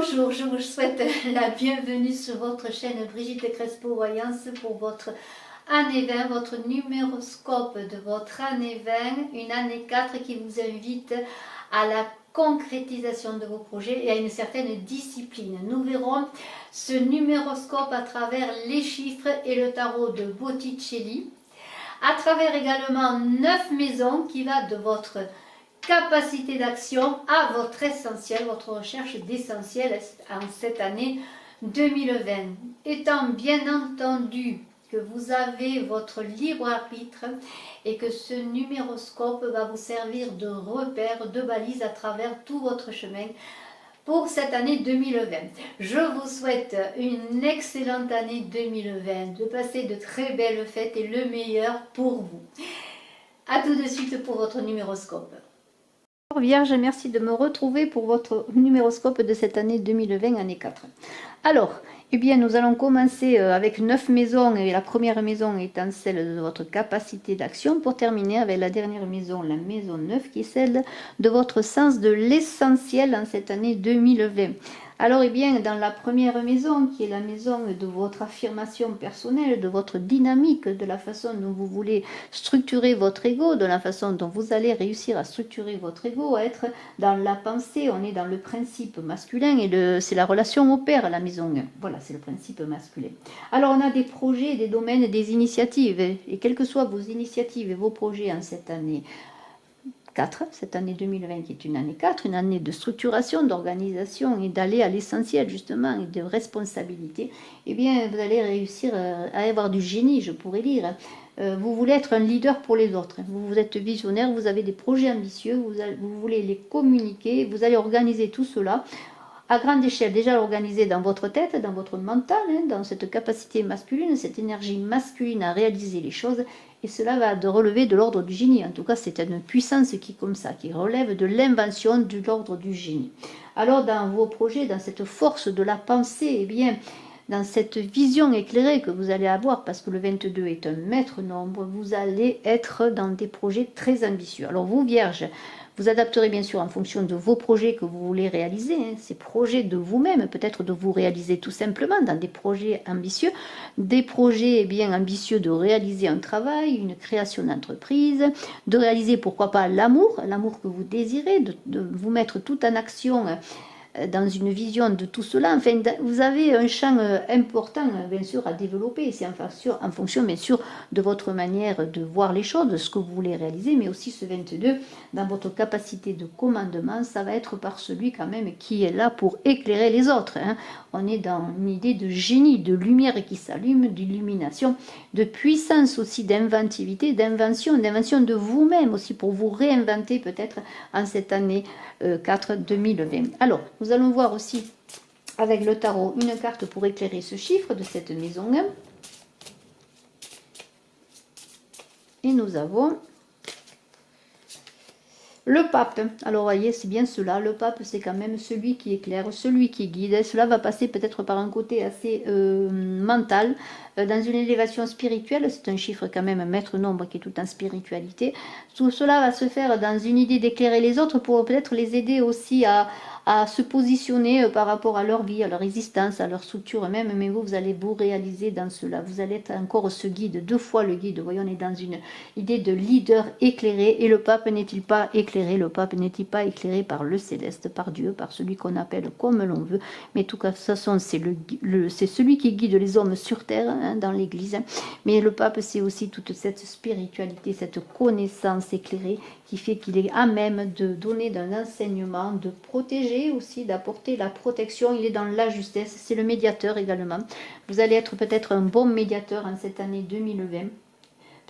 Bonjour, je vous souhaite la bienvenue sur votre chaîne Brigitte Crespo Voyance pour votre année 20, votre numéroscope de votre année 20, une année 4 qui vous invite à la concrétisation de vos projets et à une certaine discipline. Nous verrons ce numéroscope à travers les chiffres et le tarot de Botticelli, à travers également 9 maisons qui va de votre capacité d'action à votre essentiel, votre recherche d'essentiel en cette année 2020. Étant bien entendu que vous avez votre libre arbitre et que ce numéroscope va vous servir de repère, de balise à travers tout votre chemin pour cette année 2020. Je vous souhaite une excellente année 2020, de passer de très belles fêtes et le meilleur pour vous. A tout de suite pour votre numéroscope. Vierge, merci de me retrouver pour votre numéroscope de cette année 2020, année 4. Alors, eh bien, nous allons commencer avec 9 maisons, et la première maison étant celle de votre capacité d'action, pour terminer avec la dernière maison, la maison 9, qui est celle de votre sens de l'essentiel en cette année 2020. Alors, eh bien, dans la première maison, qui est la maison de votre affirmation personnelle, de votre dynamique, de la façon dont vous voulez structurer votre ego, de la façon dont vous allez réussir à structurer votre ego, à être dans la pensée, on est dans le principe masculin, et c'est la relation au père, la maison 1. Voilà, c'est le principe masculin. Alors, on a des projets, des domaines, des initiatives, et quelles que soient vos initiatives et vos projets en cette année 4, cette année 2020 qui est une année 4, une année de structuration, d'organisation et d'aller à l'essentiel justement et de responsabilité, eh bien vous allez réussir à avoir du génie, je pourrais dire. Vous voulez être un leader pour les autres, vous êtes visionnaire, vous avez des projets ambitieux, vous voulez les communiquer, vous allez organiser tout cela à grande échelle, déjà l'organiser dans votre tête, dans votre mental, dans cette capacité masculine, cette énergie masculine à réaliser les choses, et cela va de relever de l'ordre du génie. En tout cas, c'est une puissance qui, comme ça, qui relève de l'invention de l'ordre du génie. Alors, dans vos projets, dans cette force de la pensée, eh bien, dans cette vision éclairée que vous allez avoir, parce que le 22 est un maître nombre, vous allez être dans des projets très ambitieux. Alors, vous, Vierge, vous adapterez bien sûr en fonction de vos projets que vous voulez réaliser, ces projets de vous-même, peut-être de vous réaliser tout simplement dans des projets ambitieux, des projets bien ambitieux de réaliser un travail, une création d'entreprise, de réaliser pourquoi pas l'amour que vous désirez, de vous mettre tout en action dans une vision de tout cela. Enfin, vous avez un champ important, bien sûr, à développer. C'est en fonction, bien sûr, de votre manière de voir les choses, de ce que vous voulez réaliser, mais aussi ce 22, dans votre capacité de commandement, ça va être par celui quand même qui est là pour éclairer les autres. On est dans une idée de génie, de lumière qui s'allume, d'illumination, de puissance aussi, d'inventivité, d'invention de vous-même aussi, pour vous réinventer peut-être en cette année 4 2020. Alors, nous allons voir aussi avec le tarot une carte pour éclairer ce chiffre de cette maison 1. Et nous avons le pape. Alors, voyez, c'est bien cela. Le pape, c'est quand même celui qui éclaire, celui qui guide. Cela va passer peut-être par un côté assez mental, dans une élévation spirituelle. C'est un chiffre quand même, un maître nombre qui est tout en spiritualité. Tout cela va se faire dans une idée d'éclairer les autres pour peut-être les aider aussi à se positionner par rapport à leur vie, à leur existence, à leur structure même, mais vous allez vous réaliser dans cela. Vous allez être encore ce guide, 2 fois le guide. Vous voyez, on est dans une idée de leader éclairé, et le pape n'est-il pas éclairé? Le pape n'est-il pas éclairé par le céleste, par Dieu, par celui qu'on appelle comme l'on veut? Mais en tout cas, de toute façon, c'est celui qui guide les hommes sur terre, dans l'église. Mais le pape, c'est aussi toute cette spiritualité, cette connaissance éclairée qui fait qu'il est à même de donner un enseignement, de protéger aussi, d'apporter la protection. Il est dans la justesse, c'est le médiateur également. Vous allez être peut-être un bon médiateur en cette année 2020.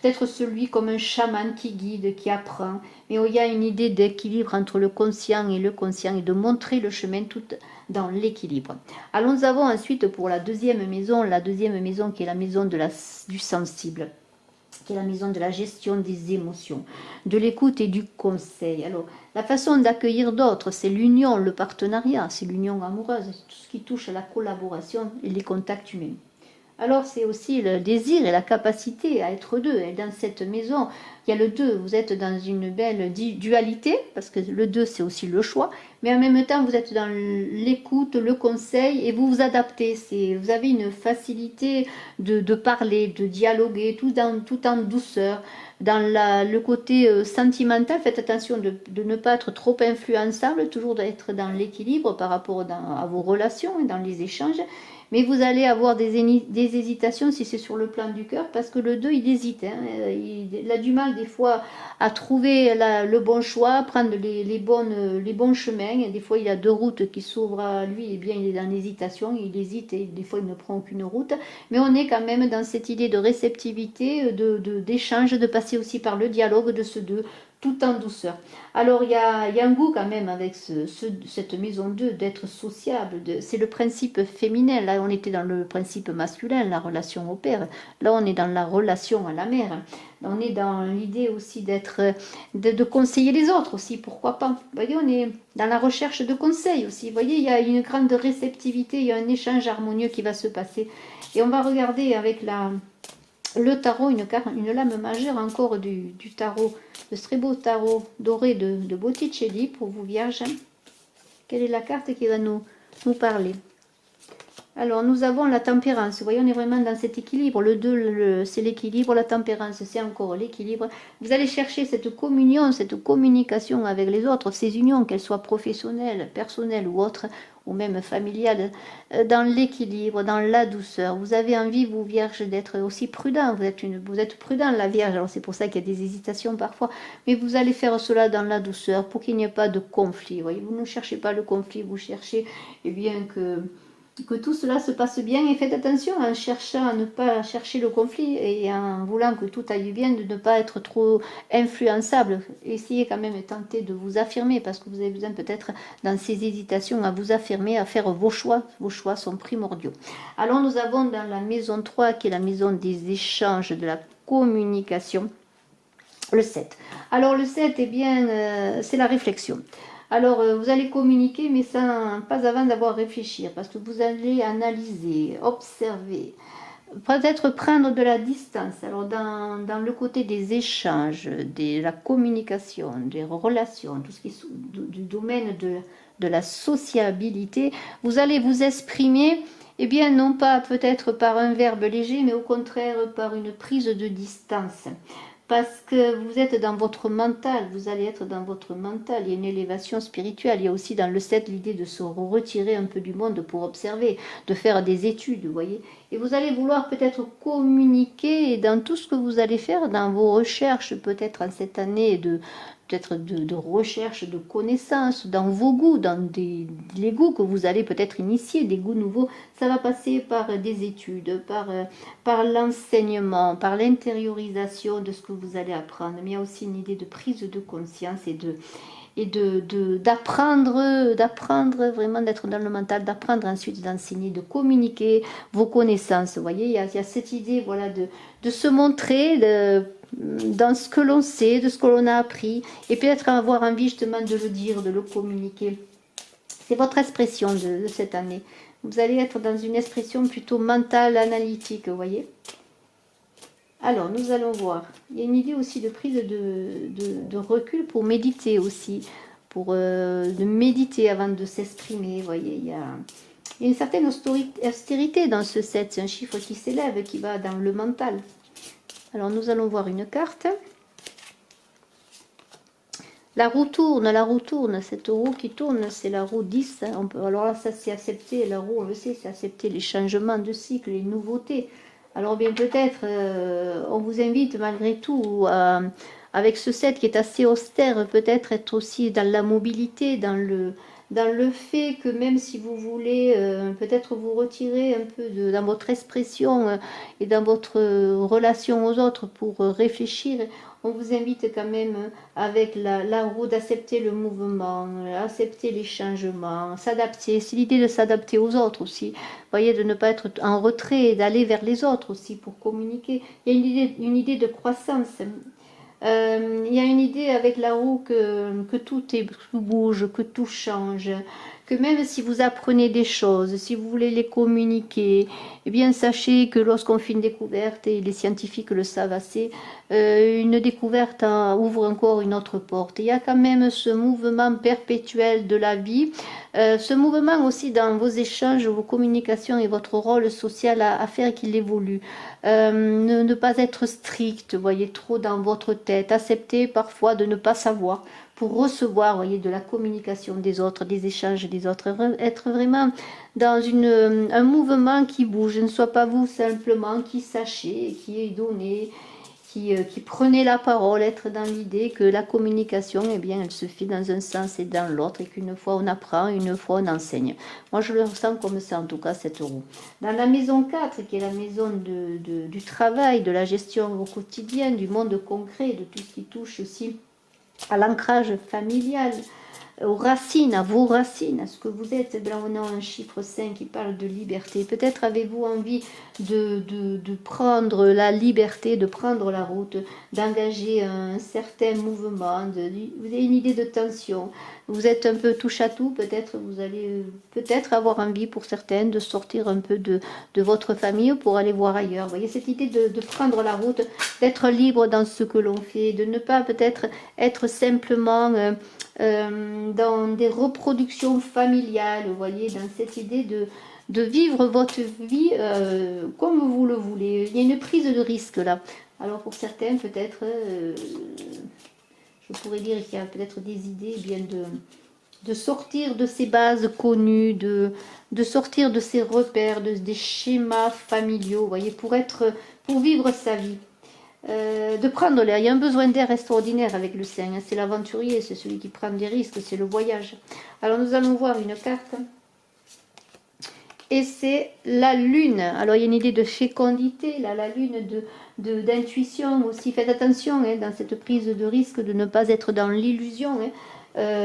Peut-être celui comme un chaman qui guide, qui apprend. Mais il y a une idée d'équilibre entre le conscient et de montrer le chemin tout dans l'équilibre. Alors nous avons ensuite pour la deuxième maison qui est la maison du sensible, qui est la maison de la gestion des émotions, de l'écoute et du conseil. Alors, la façon d'accueillir d'autres, c'est l'union, le partenariat, c'est l'union amoureuse, c'est tout ce qui touche à la collaboration et les contacts humains. Alors c'est aussi le désir et la capacité à être deux. Et dans cette maison, il y a le deux, vous êtes dans une belle dualité, parce que le deux c'est aussi le choix, mais en même temps vous êtes dans l'écoute, le conseil, et vous vous adaptez. Vous avez une facilité de parler, de dialoguer, tout en douceur. Dans le côté sentimental, faites attention de ne pas être trop influençable, toujours d'être dans l'équilibre par rapport à vos relations et dans les échanges. Mais vous allez avoir des hésitations si c'est sur le plan du cœur, parce que le 2, il hésite. Hein. Il a du mal des fois à trouver le bon choix, prendre les bons chemins. Et des fois, il a deux routes qui s'ouvrent à lui, et bien il est dans l'hésitation, il hésite et des fois, il ne prend aucune route. Mais on est quand même dans cette idée de réceptivité, d'échange, de passer aussi par le dialogue de ce deux, tout en douceur. Alors il y a un goût quand même avec cette maison 2 d'être sociable, c'est le principe féminin, là on était dans le principe masculin, la relation au père, là on est dans la relation à la mère, on est dans l'idée aussi de conseiller les autres aussi, pourquoi pas. Vous voyez, on est dans la recherche de conseils aussi, vous voyez, il y a une grande réceptivité, il y a un échange harmonieux qui va se passer. Et on va regarder avec le tarot, une lame majeure encore du tarot, de ce très beau tarot doré de Botticelli pour vous vierges. Quelle est la carte qui va nous parler? Alors nous avons la tempérance, vous voyez on est vraiment dans cet équilibre, le 2 c'est l'équilibre, la tempérance c'est encore l'équilibre. Vous allez chercher cette communion, cette communication avec les autres, ces unions, qu'elles soient professionnelles, personnelles ou autres, ou même familiales, dans l'équilibre, dans la douceur. Vous avez envie, vous vierges, d'être aussi prudent, vous êtes prudent la vierge, alors c'est pour ça qu'il y a des hésitations parfois, mais vous allez faire cela dans la douceur pour qu'il n'y ait pas de conflit. Vous voyez, vous ne cherchez pas le conflit, vous cherchez bien que tout cela se passe bien, et faites attention en cherchant à ne pas chercher le conflit et en voulant que tout aille bien, de ne pas être trop influençable. Essayez quand même de tenter de vous affirmer, parce que vous avez besoin peut-être dans ces hésitations à vous affirmer, à faire vos choix. Vos choix sont primordiaux. Alors nous avons dans la maison 3 qui est la maison des échanges, de la communication, le 7. Alors le 7, eh bien, c'est la réflexion. Alors, vous allez communiquer, mais pas avant d'avoir réfléchi, parce que vous allez analyser, observer, peut-être prendre de la distance. Alors, dans le côté des échanges, de la communication, des relations, tout ce qui est du domaine de la sociabilité, vous allez vous exprimer, eh bien, non pas peut-être par un verbe léger, mais au contraire par une prise de distance. Parce que vous êtes dans votre mental, vous allez être dans votre mental, il y a une élévation spirituelle, il y a aussi dans le 7 l'idée de se retirer un peu du monde pour observer, de faire des études, vous voyez. Et vous allez vouloir peut-être communiquer dans tout ce que vous allez faire, dans vos recherches, peut-être en cette année de recherche, de connaissances, dans vos goûts, dans les goûts que vous allez peut-être initier, des goûts nouveaux. Ça va passer par des études, par l'enseignement, par l'intériorisation de ce que vous allez apprendre. Mais il y a aussi une idée de prise de conscience et d'apprendre vraiment, d'être dans le mental, d'apprendre ensuite d'enseigner, de communiquer vos connaissances. Vous voyez, il y a cette idée, voilà, de se montrer dans ce que l'on sait, de ce que l'on a appris, et peut-être avoir envie justement de le dire, de le communiquer. C'est votre expression de cette année. Vous allez être dans une expression plutôt mentale, analytique, vous voyez. Alors, nous allons voir. Il y a une idée aussi de prise de recul pour méditer aussi, de méditer avant de s'exprimer. Vous voyez, il y a une certaine austérité dans ce 7. C'est un chiffre qui s'élève, qui va dans le mental. Alors, nous allons voir une carte. La roue tourne, cette roue qui tourne, c'est la roue 10. Alors là, ça c'est accepter, la roue, on le sait, c'est accepter les changements de cycle, les nouveautés. Alors bien peut-être, on vous invite malgré tout, avec ce 7 qui est assez austère, peut-être être aussi dans la mobilité, dans le fait que même si vous voulez peut-être vous retirer un peu dans votre expression et dans votre relation aux autres pour réfléchir, on vous invite quand même avec la roue d'accepter le mouvement, accepter les changements, s'adapter. C'est l'idée de s'adapter aux autres aussi. Vous voyez, de ne pas être en retrait, d'aller vers les autres aussi pour communiquer. Il y a une idée de croissance. Il y a une idée avec la roue que tout bouge, que tout change, que même si vous apprenez des choses, si vous voulez les communiquer, eh bien sachez que lorsqu'on fait une découverte, et les scientifiques le savent assez, une découverte ouvre encore une autre porte. Il y a quand même ce mouvement perpétuel de la vie, ce mouvement aussi dans vos échanges, vos communications et votre rôle social à faire qu'il évolue. Ne pas être strict, voyez, trop dans votre tête, accepter parfois de ne pas savoir, pour recevoir, voyez, de la communication des autres, des échanges des autres, être vraiment dans un mouvement qui bouge, ne soit pas vous simplement qui sachez, qui est donné, qui prenez la parole, être dans l'idée que la communication, eh bien, elle se fait dans un sens et dans l'autre, et qu'une fois on apprend, une fois on enseigne. Moi, je le ressens comme ça, en tout cas, cette roue. Dans la maison 4, qui est la maison du travail, de la gestion au quotidien, du monde concret, de tout ce qui touche aussi à l'ancrage familial, aux racines, à vos racines, à ce que vous êtes. Là, on a un chiffre 5 qui parle de liberté. Peut-être avez-vous envie de prendre la liberté, de prendre la route, d'engager un certain mouvement, vous avez une idée de tension, vous êtes un peu touche à tout, peut-être vous allez peut-être avoir envie pour certaines de sortir un peu de votre famille pour aller voir ailleurs. Vous voyez cette idée de prendre la route, d'être libre dans ce que l'on fait, de ne pas peut-être être simplement dans des reproductions familiales, vous voyez, dans cette idée de vivre votre vie comme vous le voulez. Il y a une prise de risque là. Alors pour certains, peut-être, je pourrais dire qu'il y a peut-être des idées bien de sortir de ces bases connues, de sortir de ces repères, des schémas familiaux, vous voyez, pour vivre sa vie. De prendre l'air. Il y a un besoin d'air extraordinaire avec le 5. C'est l'aventurier, c'est celui qui prend des risques, c'est le voyage. Alors nous allons voir une carte. Et c'est la lune. Alors il y a une idée de fécondité, là, la lune d'intuition aussi. Faites attention dans cette prise de risque de ne pas être dans l'illusion.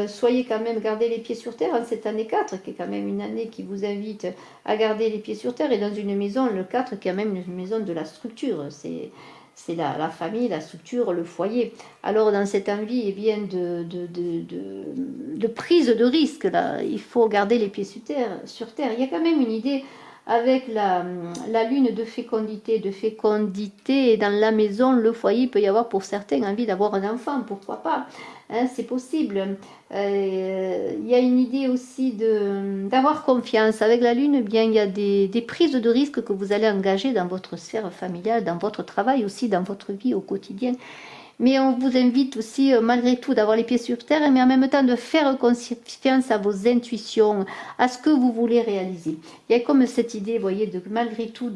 Soyez quand même, gardez les pieds sur terre en cette année 4, qui est quand même une année qui vous invite à garder les pieds sur terre. Et dans une maison, le 4, qui est quand même une maison de la structure. C'est la famille, la structure, le foyer. Alors dans cette envie eh bien, de prise de risque, là, il faut garder les pieds sur terre. Il y a quand même une idée avec la lune de fécondité. Et dans la maison, le foyer, il peut y avoir pour certains envie d'avoir un enfant, pourquoi pas, hein, c'est possible. Il y a une idée aussi d'avoir confiance. Avec la lune, eh bien, il y a des prises de risques que vous allez engager dans votre sphère familiale, dans votre travail aussi, dans votre vie au quotidien. Mais on vous invite aussi, malgré tout, d'avoir les pieds sur terre, mais en même temps de faire confiance à vos intuitions, à ce que vous voulez réaliser. Il y a comme cette idée, vous voyez, malgré tout,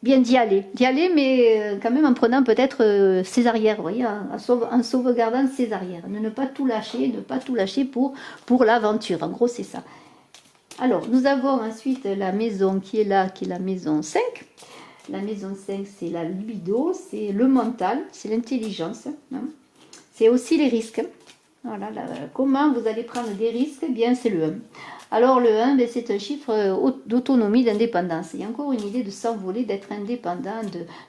bien d'y aller, mais quand même en prenant peut-être ses arrières, vous voyez, en sauvegardant ses arrières. Ne pas tout lâcher, pour l'aventure. En gros, c'est ça. Alors, nous avons ensuite la maison qui est là, qui est la maison 5. La maison 5, c'est la libido, c'est le mental, c'est l'intelligence. Hein. C'est aussi les risques. Voilà, comment vous allez prendre des risques? Eh bien, c'est le 1. Alors, le 1, ben, c'est un chiffre d'autonomie, d'indépendance. Il y a encore une idée de s'envoler, d'être indépendant,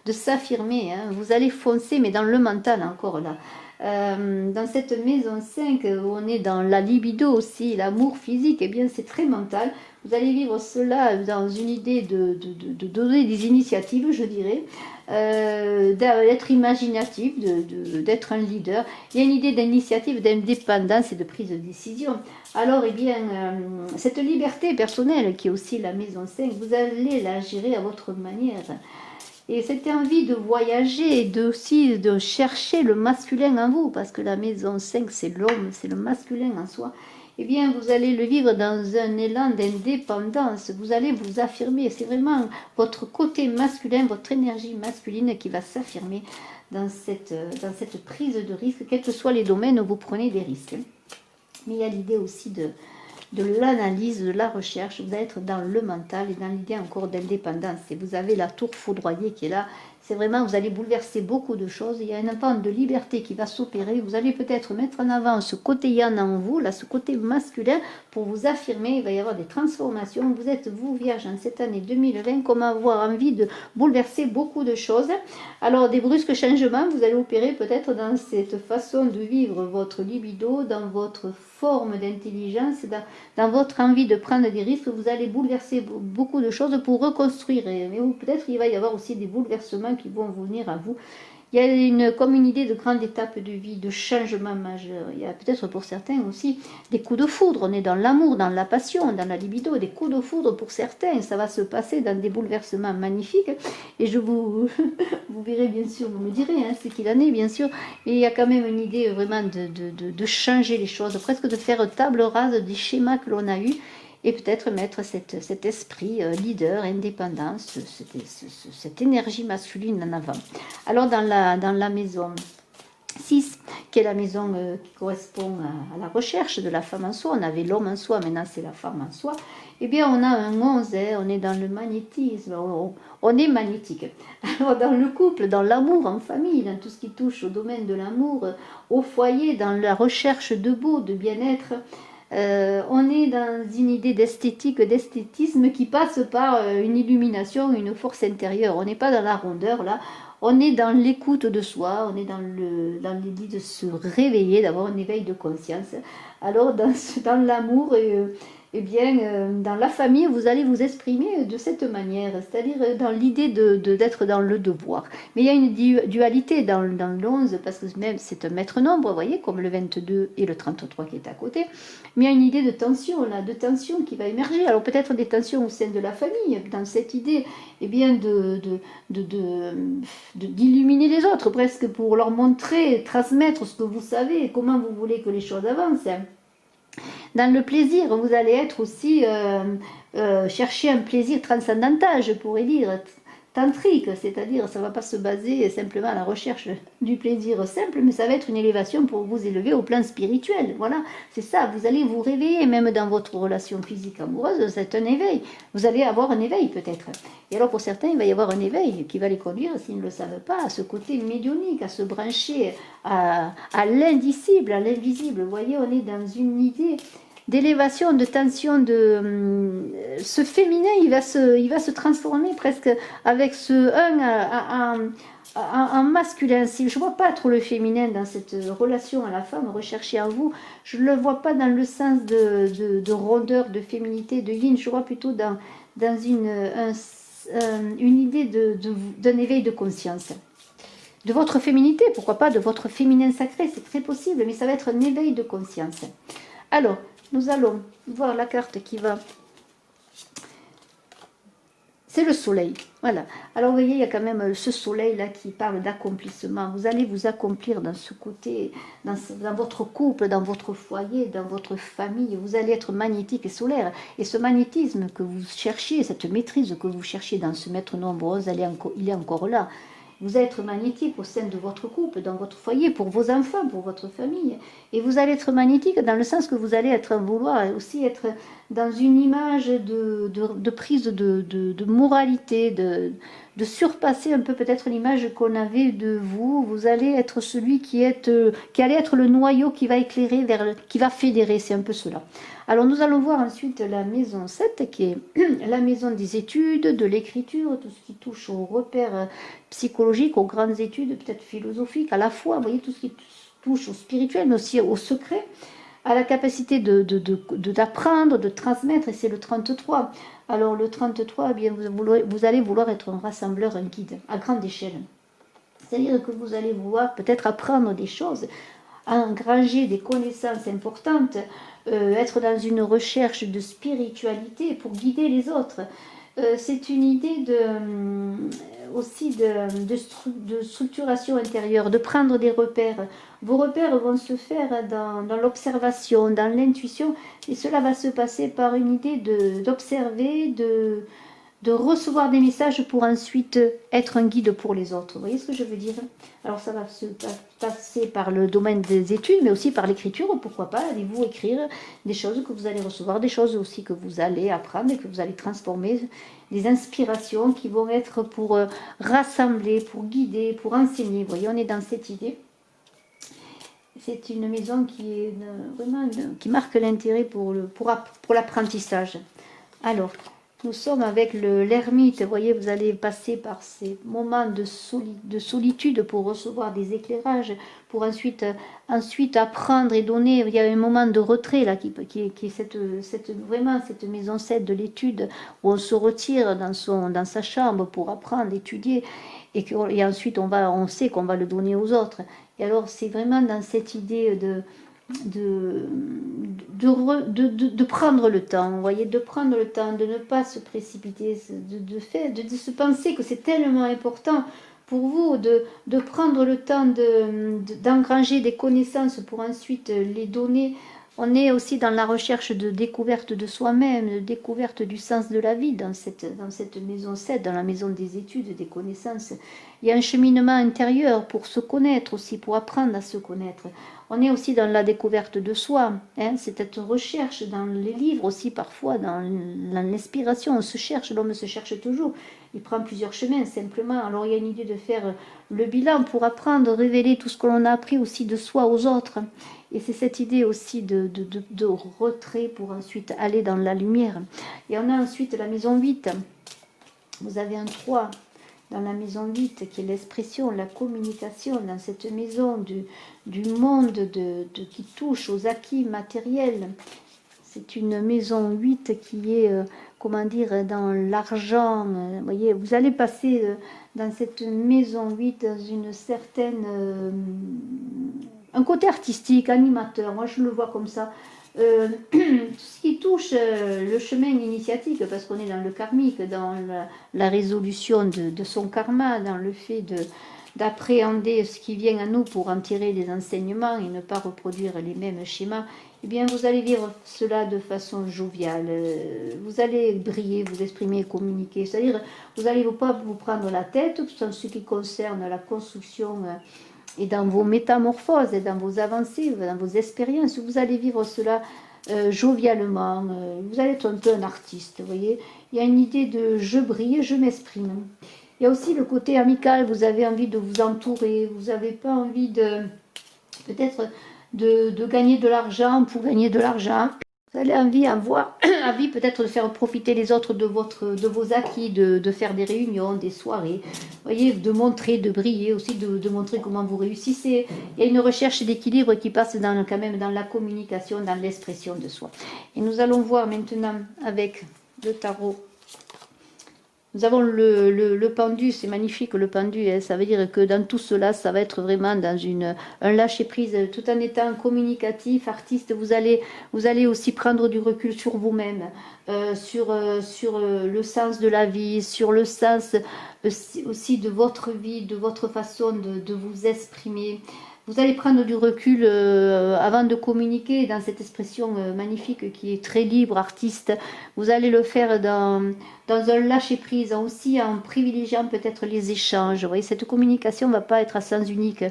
de s'affirmer. Hein. Vous allez foncer, mais dans le mental encore là. Dans cette maison 5, où on est dans la libido aussi, l'amour physique, eh bien, c'est très mental. Vous allez vivre cela dans une idée de donner des initiatives, je dirais, d'être imaginatif, d'être un leader. Il y a une idée d'initiative, d'indépendance et de prise de décision. Alors, eh bien, cette liberté personnelle qui est aussi la maison 5, vous allez la gérer à votre manière. Et cette envie de voyager et aussi de chercher le masculin en vous, parce que la maison 5, c'est l'homme, c'est le masculin en soi. Eh bien, vous allez le vivre dans un élan d'indépendance. Vous allez vous affirmer. C'est vraiment votre côté masculin, votre énergie masculine qui va s'affirmer dans cette prise de risque. Quels que soient les domaines où vous prenez des risques. Mais il y a l'idée aussi de l'analyse, de la recherche. Vous allez être dans le mental et dans l'idée encore d'indépendance. Et vous avez la tour foudroyée qui est là, C'est vraiment, vous allez bouleverser beaucoup de choses. Il y a un vent de liberté qui va s'opérer. Vous allez peut-être mettre en avant ce côté yang en vous, là, ce côté masculin, pour vous affirmer. Il va y avoir des transformations. Vous êtes, vous, Vierge, en cette année 2020, comme avoir envie de bouleverser beaucoup de choses. Alors, des brusques changements, vous allez opérer peut-être dans cette façon de vivre votre libido, dans votre forme d'intelligence, dans votre envie de prendre des risques. Vous allez bouleverser beaucoup de choses pour reconstruire. Mais peut-être il va y avoir aussi des bouleversements qui vont venir à vous. Il y a comme une idée de grande étape de vie, de changement majeur. Il y a peut-être pour certains aussi des coups de foudre. On est dans l'amour, dans la passion, dans la libido, des coups de foudre pour certains. Ça va se passer dans des bouleversements magnifiques. Et vous verrez bien sûr, vous me direz ce qu'il en est bien sûr. Et il y a quand même une idée vraiment de changer les choses, presque de faire table rase des schémas que l'on a eus. Et peut-être mettre cet esprit leader, indépendance, cette énergie masculine en avant. Alors dans la maison 6, qui est la maison qui correspond à la recherche de la femme en soi, on avait l'homme en soi, maintenant c'est la femme en soi, eh bien on a un 11, on est dans le magnétisme, on est magnétique. Alors dans le couple, dans l'amour en famille, dans tout ce qui touche au domaine de l'amour, au foyer, dans la recherche de beau, de bien-être, on est dans une idée d'esthétique, d'esthétisme qui passe par une illumination, une force intérieure. On n'est pas dans la rondeur là, on est dans l'écoute de soi, on est dans l'idée de se réveiller, d'avoir un éveil de conscience. Alors dans l'amour dans la famille, vous allez vous exprimer de cette manière, c'est-à-dire dans l'idée d'être dans le devoir. Mais il y a une dualité dans l'11, parce que même c'est un maître nombre, vous voyez, comme le 22 et le 33 qui est à côté. Mais il y a une idée de tension, là, de tension qui va émerger. Alors peut-être des tensions au sein de la famille, dans cette idée d'illuminer les autres, presque pour leur montrer, transmettre ce que vous savez, comment vous voulez que les choses avancent. Dans le plaisir, vous allez être aussi chercher un plaisir transcendantal, je pourrais dire, tantrique, c'est-à-dire ça ne va pas se baser simplement à la recherche du plaisir simple, mais ça va être une élévation pour vous élever au plan spirituel. Voilà, c'est ça, vous allez vous réveiller, même dans votre relation physique amoureuse, c'est un éveil. Vous allez avoir un éveil peut-être. Et alors pour certains, il va y avoir un éveil qui va les conduire, s'ils ne le savent pas, à ce côté médiumnique, à se brancher à l'indicible, à l'invisible. Vous voyez, on est dans une idée d'élévation, de tension, ce féminin, il va se transformer presque avec ce 1 en masculin. Si je ne vois pas trop le féminin dans cette relation à la femme recherchée en vous, je ne le vois pas dans le sens de rondeur, de féminité, de yin, je vois plutôt dans une idée d'un éveil de conscience. De votre féminité, pourquoi pas de votre féminin sacré, c'est très possible, mais ça va être un éveil de conscience. Alors, nous allons voir la carte qui va. C'est le soleil. Voilà. Alors, vous voyez, il y a quand même ce soleil-là qui parle d'accomplissement. Vous allez vous accomplir dans ce côté, dans votre couple, dans votre foyer, dans votre famille. Vous allez être magnétique et solaire. Et ce magnétisme que vous cherchiez, cette maîtrise que vous cherchiez dans ce maître nombre 11, il est encore là. Vous allez être magnétique au sein de votre couple, dans votre foyer, pour vos enfants, pour votre famille. Et vous allez être magnétique dans le sens que vous allez vouloir aussi être dans une image de prise de moralité, de surpasser un peu peut-être l'image qu'on avait de vous. Vous allez être celui qui allait être le noyau qui va éclairer, qui va fédérer, c'est un peu cela. Alors nous allons voir ensuite la maison 7 qui est la maison des études, de l'écriture, tout ce qui touche aux repères psychologiques, aux grandes études, peut-être philosophiques, à la fois, vous voyez, tout ce qui touche au spirituel, mais aussi au secret, à la capacité d'apprendre, de transmettre, et c'est le 33. Alors le 33, eh bien, vous allez vouloir être un rassembleur, un guide, à grande échelle. C'est-à-dire que vous allez vouloir peut-être apprendre des choses, engranger des connaissances importantes, être dans une recherche de spiritualité pour guider les autres. C'est une idée aussi de structuration intérieure, de prendre des repères. Vos repères vont se faire dans l'observation, dans l'intuition, et cela va se passer par une idée d'observer, de recevoir des messages pour ensuite être un guide pour les autres. Vous voyez ce que je veux dire? Alors ça va se passer par le domaine des études, mais aussi par l'écriture. Pourquoi pas? Allez-vous écrire des choses que vous allez recevoir, des choses aussi que vous allez apprendre et que vous allez transformer, des inspirations qui vont être pour rassembler, pour guider, pour enseigner. Vous voyez, on est dans cette idée. C'est une maison qui est vraiment qui marque l'intérêt pour l'apprentissage. Alors, nous sommes avec l'ermite. Vous voyez, vous allez passer par ces moments de solitude pour recevoir des éclairages, pour ensuite apprendre et donner. Il y a un moment de retrait là, qui est vraiment cette maison 7 de l'étude, où on se retire dans sa chambre pour apprendre, étudier, et ensuite on sait qu'on va le donner aux autres. Et alors c'est vraiment dans cette idée de prendre le temps, vous voyez, de prendre le temps, de ne pas se précipiter, de se penser que c'est tellement important pour vous de prendre le temps d'engranger des connaissances pour ensuite les donner. On est aussi dans la recherche de découverte de soi-même, de découverte du sens de la vie dans cette maison 7, dans la maison des études, des connaissances. Il y a un cheminement intérieur pour se connaître aussi, pour apprendre à se connaître. On est aussi dans la découverte de soi. Hein, c'est cette recherche dans les livres aussi, parfois, dans l'inspiration. On se cherche, l'homme se cherche toujours. Il prend plusieurs chemins, simplement. Alors il y a une idée de faire le bilan pour apprendre, révéler tout ce que l'on a appris aussi de soi aux autres. Et c'est cette idée aussi de retrait pour ensuite aller dans la lumière. Et on a ensuite la maison 8. Vous avez un 3 dans la maison 8 qui est l'expression, la communication dans cette maison du monde qui touche aux acquis matériels. C'est une maison 8 qui est, comment dire, dans l'argent. Vous voyez, vous allez passer dans cette maison 8 dans une certaine... un côté artistique, animateur, moi je le vois comme ça. Tout ce qui touche le chemin initiatique, parce qu'on est dans le karmique, dans la résolution de son karma, dans le fait d'appréhender ce qui vient à nous pour en tirer des enseignements et ne pas reproduire les mêmes schémas, eh bien vous allez vivre cela de façon joviale. Vous allez briller, vous exprimer, communiquer. C'est-à-dire, vous n'allez pas vous prendre la tête, tout en ce qui concerne la construction et dans vos métamorphoses, et dans vos avancées, dans vos expériences, vous allez vivre cela jovialement. Vous allez être un peu un artiste, vous voyez. Il y a une idée de je brille, je m'exprime. Il y a aussi le côté amical, vous avez envie de vous entourer, vous n'avez pas envie peut-être de gagner de l'argent pour gagner de l'argent. Vous avez envie peut-être de faire profiter les autres de vos acquis, de faire des réunions, des soirées, vous voyez, de montrer, de briller, aussi de montrer comment vous réussissez. Il y a une recherche d'équilibre qui passe quand même dans la communication, dans l'expression de soi. Et nous allons voir maintenant avec le tarot. Nous avons le pendu, c'est magnifique le pendu, hein. Ça veut dire que dans tout cela, ça va être vraiment dans un lâcher-prise, tout en étant communicatif, artiste, vous allez aussi prendre du recul sur vous-même, sur le sens de la vie, sur le sens aussi de votre vie, de votre façon de vous exprimer. Vous allez prendre du recul avant de communiquer dans cette expression magnifique qui est très libre, artiste. Vous allez le faire dans un lâcher-prise, aussi en privilégiant peut-être les échanges. Vous voyez, cette communication ne va pas être à sens unique.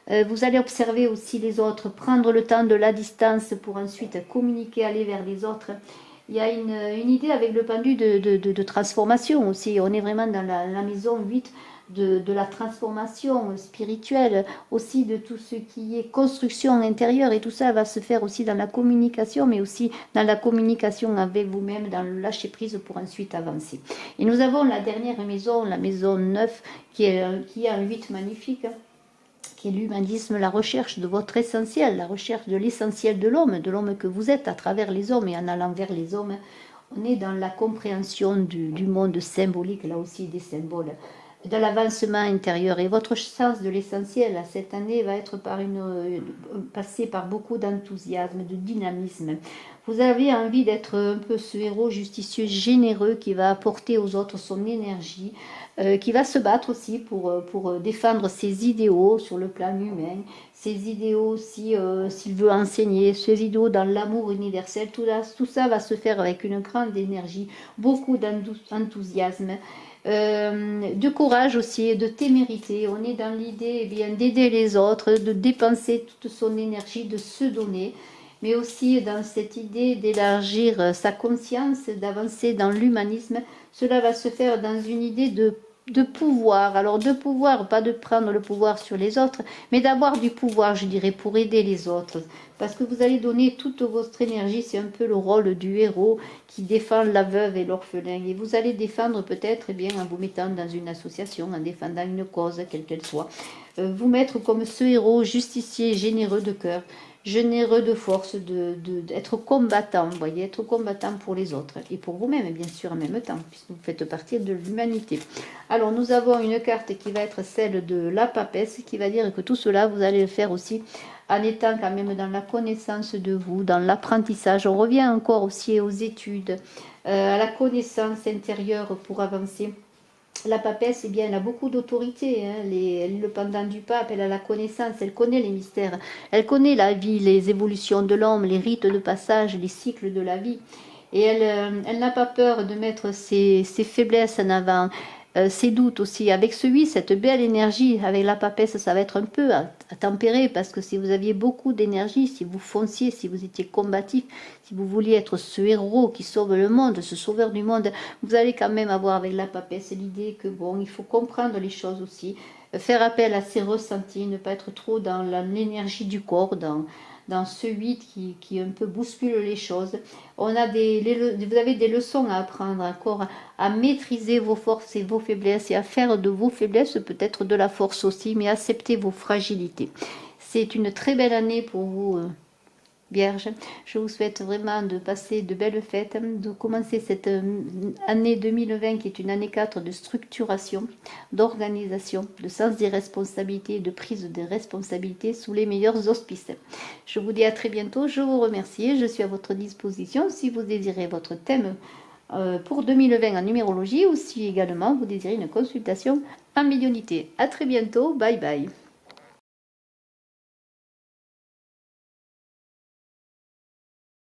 Vous allez observer aussi les autres, prendre le temps de la distance pour ensuite communiquer, aller vers les autres. Il y a une idée avec le pendu de transformation aussi. On est vraiment dans la maison 8 de la transformation spirituelle, aussi de tout ce qui est construction intérieure, et tout ça va se faire aussi dans la communication, mais aussi dans la communication avec vous-même, dans le lâcher-prise pour ensuite avancer. Et nous avons la dernière maison, la maison 9, qui a un 8 magnifique, qui est l'humanisme, la recherche de votre essentiel, la recherche de l'essentiel de l'homme que vous êtes à travers les hommes et en allant vers les hommes. On est dans la compréhension du monde symbolique, là aussi des symboles. de l'avancement intérieur. Et votre sens de l'essentiel cette année va être passé par beaucoup d'enthousiasme, de dynamisme. Vous avez envie d'être un peu ce héros justicieux généreux qui va apporter aux autres son énergie, qui va se battre aussi pour défendre ses idéaux sur le plan humain, ses idéaux aussi s'il veut enseigner, ses idéaux dans l'amour universel, tout ça va se faire avec une grande énergie, beaucoup d'enthousiasme. De courage aussi, de témérité. On est dans l'idée d'aider les autres, de dépenser toute son énergie, de se donner, mais aussi dans cette idée d'élargir sa conscience, d'avancer dans l'humanisme. Cela va se faire dans une idée de pouvoir. Alors de pouvoir, pas de prendre le pouvoir sur les autres, mais d'avoir du pouvoir, je dirais, pour aider les autres. Parce que vous allez donner toute votre énergie, c'est un peu le rôle du héros qui défend la veuve et l'orphelin. Et vous allez défendre peut-être en vous mettant dans une association, en défendant une cause, quelle qu'elle soit. Vous mettre comme ce héros justicier, généreux de cœur, généreux de force, d'être combattant, vous voyez, être combattant pour les autres et pour vous-même, bien sûr, en même temps, puisque vous faites partie de l'humanité. Alors, nous avons une carte qui va être celle de la papesse, qui va dire que tout cela, vous allez le faire aussi en étant quand même dans la connaissance de vous, dans l'apprentissage. On revient encore aussi aux études, à la connaissance intérieure pour avancer. La papesse, eh bien, elle a beaucoup d'autorité. Hein. Elle est le pendant du pape, elle a la connaissance, elle connaît les mystères. Elle connaît la vie, les évolutions de l'homme, les rites de passage, les cycles de la vie. Et elle n'a pas peur de mettre ses faiblesses en avant, ses doutes aussi. Avec cette belle énergie, avec la papesse, ça va être un peu à tempérer, parce que si vous aviez beaucoup d'énergie, si vous fonciez, si vous étiez combatif, si vous vouliez être ce héros qui sauve le monde, ce sauveur du monde, vous allez quand même avoir avec la papesse l'idée que bon, il faut comprendre les choses aussi, faire appel à ses ressentis, ne pas être trop dans l'énergie du corps, dans ce 8 qui un peu bouscule les choses. Vous avez des leçons à apprendre encore, à maîtriser vos forces et vos faiblesses et à faire de vos faiblesses peut-être de la force aussi, mais accepter vos fragilités. C'est une très belle année pour vous, Vierge. Je vous souhaite vraiment de passer de belles fêtes, de commencer cette année 2020 qui est une année 4 de structuration, d'organisation, de sens des responsabilités, de prise de responsabilités sous les meilleurs auspices. Je vous dis à très bientôt, je vous remercie, je suis à votre disposition si vous désirez votre thème pour 2020 en numérologie ou si également vous désirez une consultation en médiumnité. À très bientôt, bye bye.